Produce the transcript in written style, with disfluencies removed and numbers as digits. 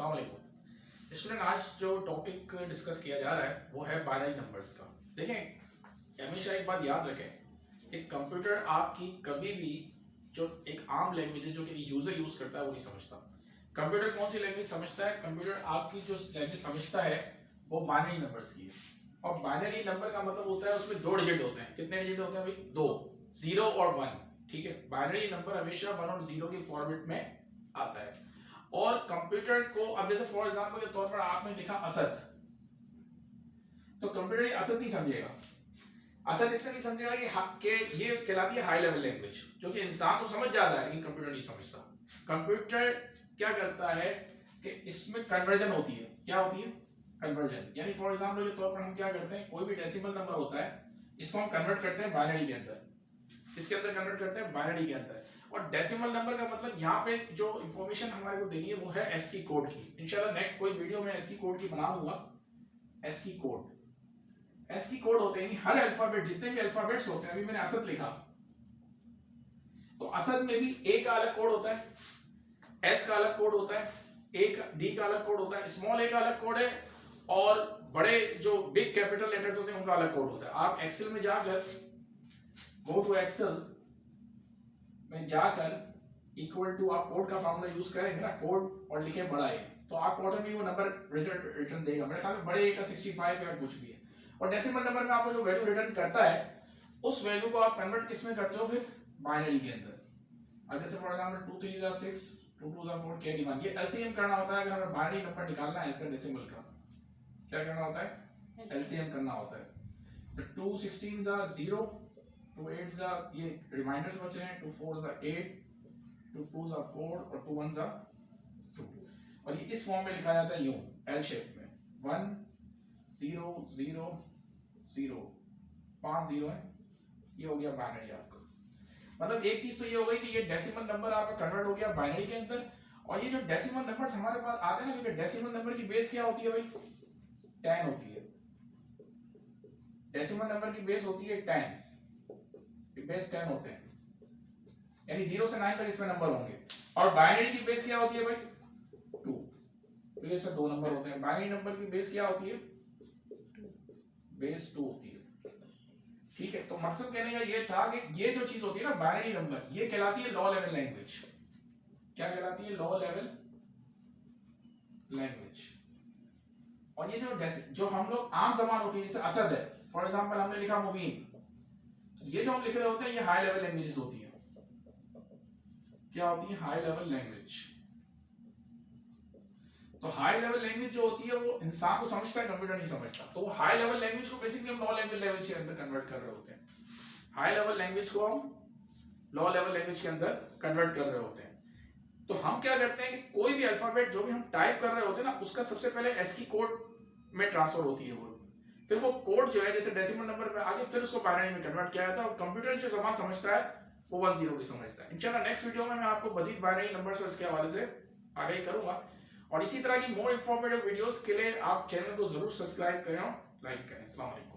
अस्सलाम वालेकुम स्टूडेंट। आज जो टॉपिक डिस्कस किया जा रहा है वो है बाइनरी नंबर्स का। देखें, हमेशा एक बात याद रखें, एक कंप्यूटर आपकी कभी भी जो एक आम लैंग्वेज है जो कि यूजर यूज करता है वो नहीं समझता। कंप्यूटर कौन सी लैंग्वेज समझता है? कंप्यूटर आपकी जो लैंग्वेज समझता है वो बाइनरी नंबर्स की है। और बाइनरी नंबर का मतलब होता है उसमें दो डिजिट होते हैं। कितने डिजिट होते हैं भाई? दो, 0 और 1। ठीक है, बाइनरी नंबर हमेशा 1 और 0 के फॉर्मेट में आता है। और कंप्यूटर को, अब जैसे फॉर एग्जांपल के तौर पर आपने लिखा असद, तो कंप्यूटर ये असद नहीं समझेगा। असद इसलिए नहीं समझेगा कि ये कहलाती है हाई लेवल लैंग्वेज, जो कि इंसान तो समझ जाता है लेकिन कंप्यूटर नहीं समझता। कंप्यूटर क्या करता है कि इसमें कन्वर्जन होती है। क्या होती है? कन्वर्जन। यानी फॉर एग्जांपल के तौर पर हम क्या करते हैं, कोई भी डेसिमल नंबर होता है इसको हम कन्वर्ट करते हैं बाइनरी के अंदर, इसके अंदर कन्वर्ट करते हैं बाइनरी के अंदर। और डेसिमल नंबर का मतलब यहाँ पे जो इंफॉर्मेशन हमारे को देनी है वो है एस्की कोड की। इंशाल्लाह नेक्स्ट कोई वीडियो में एस्की कोड की बना दूंगा। एस्की कोड होते हैं, हर अल्फाबेट, जितने भी अल्फाबेट्स होते हैं, अभी मैंने असद लिखा तो असद में भी ए का अलग कोड होता है, एस का अलग कोड होता है, एक डी का अलग कोड होता है, स्मॉल ए का अलग कोड है, और बड़े जो बिग कैपिटल लेटर्स होते हैं उनका अलग कोड होता है। आप एक्सेल में जाकर, गो टू एक्सेल में जाकर इक्वल टू, आप कोड का फॉर्मूला यूज करेंगे ना, कोड और लिखे बड़ा ए, तो आपको ऑटोमेटिक वो नंबर रिजल्ट रिटर्न देगा। मेरे ख्याल में बड़े ए का 65 या कुछ भी है। और डेसिमल नंबर में आपको जो वैल्यू रिटर्न करता है उस वैल्यू को आप कन्वर्ट किस में करते हो? फिर बाइनरी के अंदर। अब जैसे फॉर एग्जांपल 2 3 * 6, 2 2 * 4 कैरी 1, ये एलसीएम करना होता है। अगर हमें बाइनरी नंबर निकालना है इसका डेसिमल का, क्या करना होता है? एलसीएम करना होता है। तो 2 16 * 0, 2 8 * ये रिमाइंडर्स बचे हैं, 2 4 * 8, 2 2 * 4 और 2 1 * 2। और ये इस फॉर्म में लिखा जाता है यूं, एल शेप में, 1 0 0 0, 5 0 है। ये हो गया बाइनरी आपका। मतलब एक चीज तो ये हो गई कि ये डेसिमल नंबर आपका कन्वर्ट हो गया बाइनरी के अंदर। और ये जो डेसिमल नंबर्स हमारे पास आते हैं ना, क्योंकि डेसिमल नंबर की बेस क्या होती है भाई? 10 होती है। डेसिमल नंबर की बेस होती है 10, बेस 10 होते हैं, यानी 0 से 9 तक इसमें नंबर होंगे। और बाइनरी की बेस क्या होती है भाई? 2, तो इसमें 2 नंबर होते हैं। बाइनरी नंबर की बेस क्या होती है? बेस 2 होती है। ठीक है, तो मकसद कहने का ये था कि ये जो चीज होती है ना बाइनरी नंबर, ये कहलाती है लो लेवल लैंग्वेज। क्या कहलाती है? Low level language. और ये जो हम लोग आम जबान होती है, जैसे असद है फॉर एग्जांपल, हमने लिखा मुबीन, तो ये जो हम लिख रहे होते हैं ये हाई लेवल लैंग्वेजेस होती है। क्या होती है? High level language. तो हाई लेवल लैंग्वेज जो होती है वो इंसान को समझता है, कंप्यूटर नहीं समझता। तो हाई लेवल लैंग्वेज को बेसिकली हम लो लेवल लैंग्वेज के अंदर कन्वर्ट कर रहे होते हैं। हाई लेवल लैंग्वेज को हम लो लेवल लैंग्वेज के अंदर कन्वर्ट कर रहे होते हैं। तो हम क्या करते हैं कि कोई भी अल्फाबेट जो भी हम टाइप कर रहे होते हैं ना, उसका सबसे पहले एस्की कोड में ट्रांसफर होती है वो। फिर वो कोड जो है जैसे डेसिमल नंबर पे आगे, फिर उसको बाइनरी में कन्वर्ट किया जाता है। और कंप्यूटर जो जबान समझता है वो 1 0 की समझता है। इंशाल्लाह नेक्स्ट वीडियो में मैं आपको मजीद बाइनरी नंबर्स और इसके हवाले से आगे करूंगा। और इसी तरह की मोर इंफॉर्मेटिव वीडियोस के लिए आप चैनल को जरूर सब्सक्राइब करें और लाइक करें। अस्सलाम वालेकुम।